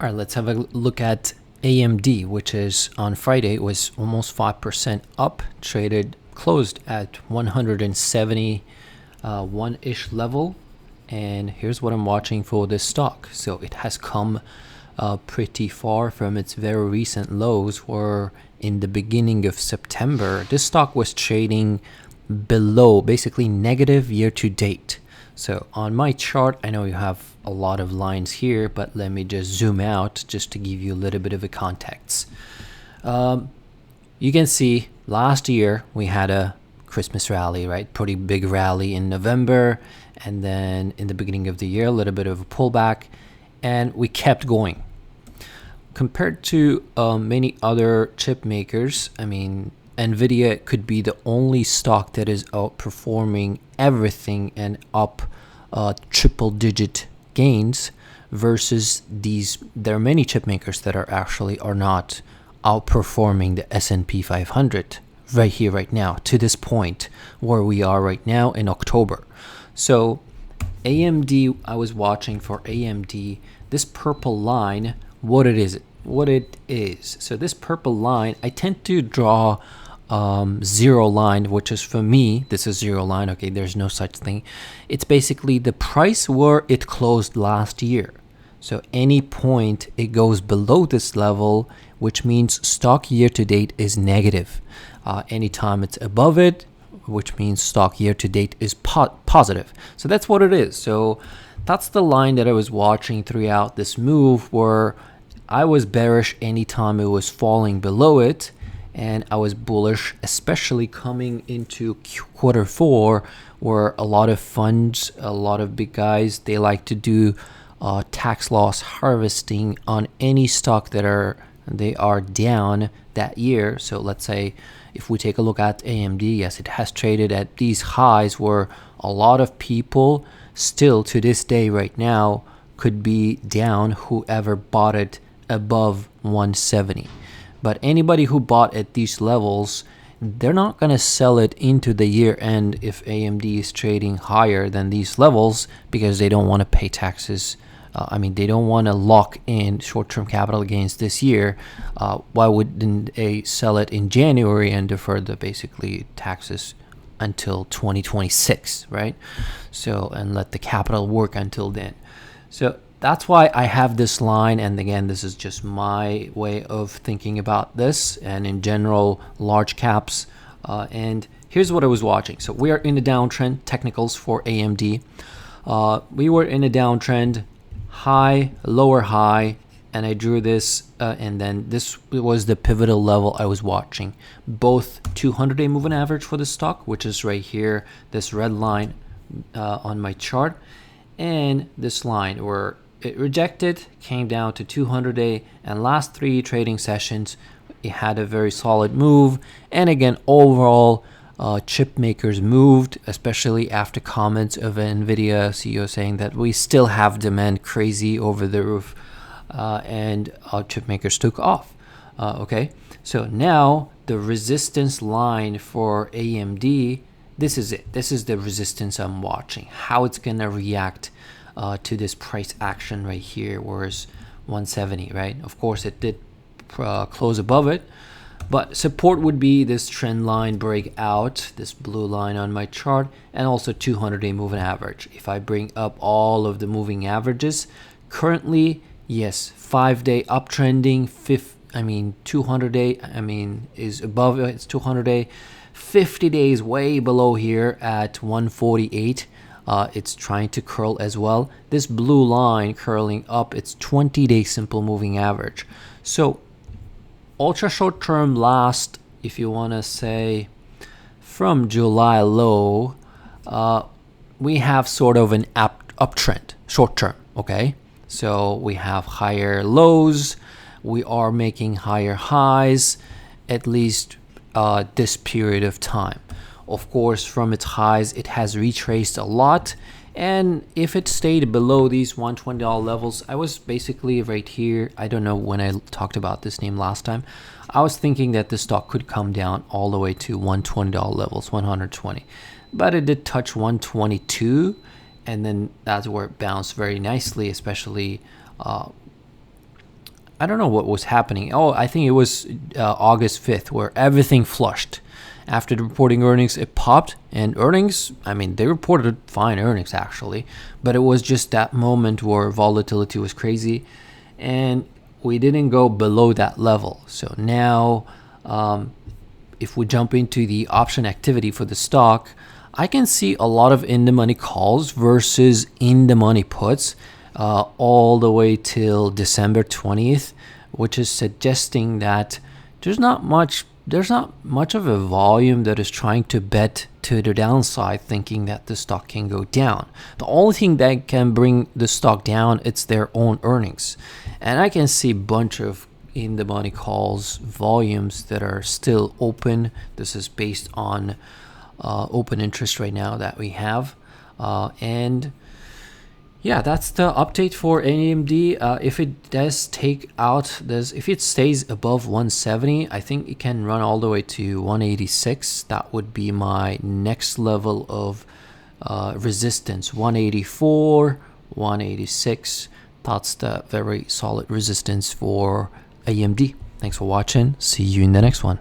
All right, let's have a look at AMD, which is on Friday was almost 5% up, closed at 171-ish level. And here's what I'm watching for this stock. So it has come pretty far from its very recent lows, where in the beginning of September, this stock was trading below, basically negative year to date. So on my chart, I know you have a lot of lines here, but let me just zoom out just to give you a little bit of a context. You can see last year we had a Christmas rally, right? Pretty big rally in November, and then in the beginning of the year, a little bit of a pullback, and we kept going. Compared to many other chip makers, I mean, NVIDIA could be the only stock that is outperforming everything and up triple-digit gains, versus there are many chip makers that are not outperforming the S&P 500 right here, right now, to this point where we are right now in October. So AMD, I was watching for AMD, this purple line, what it is. So this purple line, I tend to draw zero line, which is, for me, this is zero line. Okay, there's no such thing. It's basically the price where it closed last year. So any point it goes below this level, which means stock year to date is negative. Anytime it's above it, which means stock year to date is positive. So that's what it is. So that's the line that I was watching throughout this move, where I was bearish anytime it was falling below it, and I was bullish, especially coming into Q4, where a lot of funds, a lot of big guys, they like to do tax loss harvesting on any stock that they are down that year. So let's say if we take a look at AMD, yes, it has traded at these highs where a lot of people still to this day right now could be down, whoever bought it above 170. But anybody who bought at these levels, they're not going to sell it into the year end if AMD is trading higher than these levels, because they don't want to pay taxes. They don't want to lock in short-term capital gains this year. Why wouldn't they sell it in January and defer the basically taxes until 2026, right? So, and let the capital work until then. So that's why I have this line. And again, this is just my way of thinking about this, and in general, large caps. And here's what I was watching. So we are in a downtrend, technicals for AMD. We were in a downtrend, high, lower high, and I drew this, and then this was the pivotal level I was watching. Both 200-day moving average for the stock, which is right here, this red line on my chart, and this line where it rejected, came down to 200-day, and last 3 trading sessions, it had a very solid move. And again, overall, chip makers moved, especially after comments of NVIDIA CEO saying that we still have demand crazy over the roof, and chip makers took off. Okay, so now the resistance line for AMD, this is it. This is the resistance I'm watching, how it's going to react to this price action right here, whereas 170, right? Of course, it did close above it. But support would be this trend line breakout, this blue line on my chart, and also 200-day moving average. If I bring up all of the moving averages, currently, yes, 5-day uptrending, 200-day, is above its 200-day. 50 days way below here at 148. It's trying to curl as well. This blue line curling up, it's 20-day simple moving average. So ultra short term last, if you want to say from July low, we have sort of an uptrend short term. Okay, so we have higher lows, we are making higher highs, at least this period of time. Of course, from its highs, it has retraced a lot. And if it stayed below these $120 levels, I was basically right here. I don't know when I talked about this name last time. I was thinking that the stock could come down all the way to $120 levels, 120. But it did touch 122, and then that's where it bounced very nicely, especially I don't know what was happening. Oh, I think it was August 5th where everything flushed. After the reporting earnings, it popped, and earnings, I mean, they reported fine earnings actually, but it was just that moment where volatility was crazy, and we didn't go below that level. So now, if we jump into the option activity for the stock, I can see a lot of in-the-money calls versus in-the-money puts all the way till December 20th, which is suggesting that there's not much of a volume that is trying to bet to the downside, thinking that the stock can go down. The only thing that can bring the stock down, it's their own earnings. And I can see a bunch of in-the-money calls volumes that are still open. This is based on open interest right now that we have. And yeah, that's the update for AMD. If it does take out this, if it stays above 170, I think it can run all the way to 186. That would be my next level of resistance. 184, 186. That's the very solid resistance for AMD. Thanks for watching. See you in the next one.